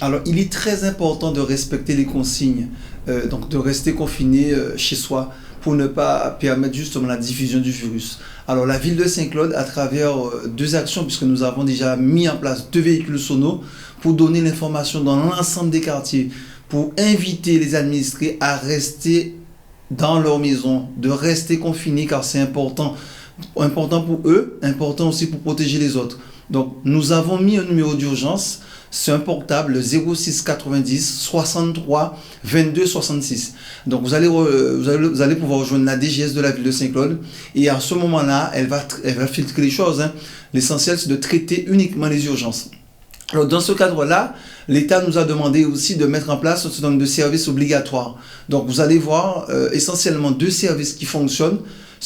Alors, il est très important de respecter les consignes, donc de rester confiné chez soi pour ne pas permettre justement la diffusion du virus. Alors, la ville de Saint-Claude, à travers deux actions, puisque nous avons déjà mis en place 2 véhicules sonos pour donner l'information dans l'ensemble des quartiers, pour inviter les administrés à rester dans leur maison, de rester confinés car c'est important pour eux, important aussi pour protéger les autres. Donc, nous avons mis un numéro d'urgence, c'est un portable 06 90 63 22 66. Donc, vous allez pouvoir rejoindre la DGS de la ville de Saint-Claude et à ce moment-là, elle va filtrer les choses. L'essentiel, c'est de traiter uniquement les urgences. Alors, dans ce cadre-là, l'État nous a demandé aussi de mettre en place un certain nombre de services obligatoires. Donc, vous allez voir essentiellement 2 services qui fonctionnent.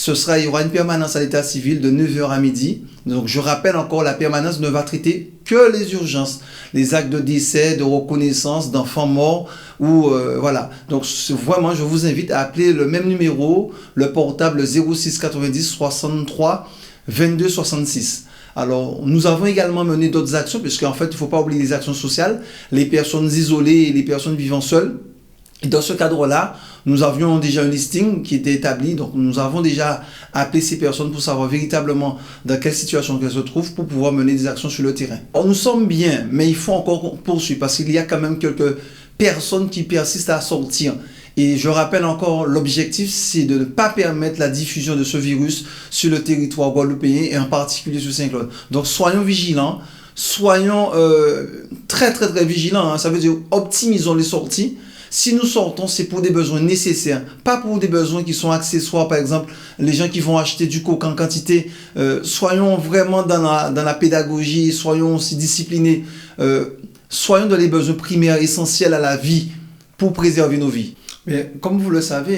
Il y aura une permanence à l'état civil de 9h à midi. Donc, je rappelle encore, la permanence ne va traiter que les urgences, les actes de décès, de reconnaissance, d'enfants morts, ou voilà. Donc, vraiment, je vous invite à appeler le même numéro, le portable 06 90 63 22 66. Alors, nous avons également mené d'autres actions, puisqu'en fait, il ne faut pas oublier les actions sociales, les personnes isolées et les personnes vivant seules. Et dans ce cadre-là, nous avions déjà un listing qui était établi. Donc, nous avons déjà appelé ces personnes pour savoir véritablement dans quelle situation elles se trouvent pour pouvoir mener des actions sur le terrain. Alors, nous sommes bien, mais il faut encore poursuivre parce qu'il y a quand même quelques personnes qui persistent à sortir. Et je rappelle encore, l'objectif, c'est de ne pas permettre la diffusion de ce virus sur le territoire guadeloupéen et en particulier sur Saint-Claude. Donc, soyons vigilants, soyons très vigilants. Ça veut dire optimisons les sorties. Si nous sortons, c'est pour des besoins nécessaires, pas pour des besoins qui sont accessoires. Par exemple, les gens qui vont acheter du coke en quantité. Soyons vraiment dans la pédagogie, soyons aussi disciplinés. Soyons dans les besoins primaires essentiels à la vie pour préserver nos vies. Mais comme vous le savez,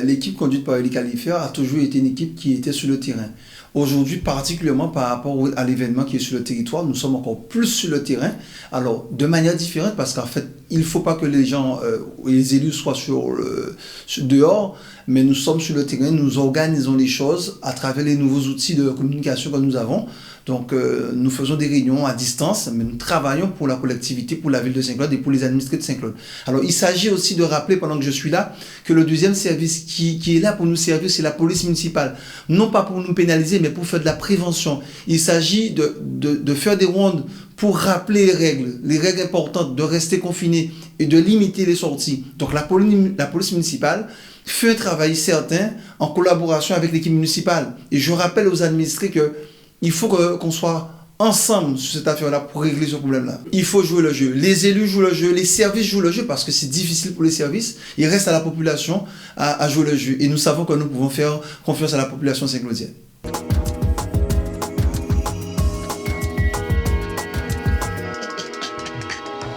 l'équipe conduite par Eli Khalifer a toujours été une équipe qui était sur le terrain. Aujourd'hui, particulièrement par rapport à l'événement qui est sur le territoire, nous sommes encore plus sur le terrain. Alors, de manière différente, parce qu'en fait, il ne faut pas que les gens, les élus soient dehors, mais nous sommes sur le terrain, nous organisons les choses à travers les nouveaux outils de communication que nous avons. Donc, nous faisons des réunions à distance, mais nous travaillons pour la collectivité, pour la ville de Saint-Claude et pour les administrés de Saint-Claude. Alors, il s'agit aussi de rappeler, pendant que je suis là, que le deuxième service qui est là pour nous servir, c'est la police municipale. Non pas pour nous pénaliser, mais pour faire de la prévention. Il s'agit de faire des rondes pour rappeler les règles importantes, de rester confiné et de limiter les sorties. Donc, la police municipale fait un travail certain en collaboration avec l'équipe municipale. Et je rappelle aux administrés que il faut qu'on soit ensemble sur cette affaire-là pour régler ce problème-là. Il faut jouer le jeu. Les élus jouent le jeu, les services jouent le jeu parce que c'est difficile pour les services. Il reste à la population à jouer le jeu. Et nous savons que nous pouvons faire confiance à la population saint-claudienne.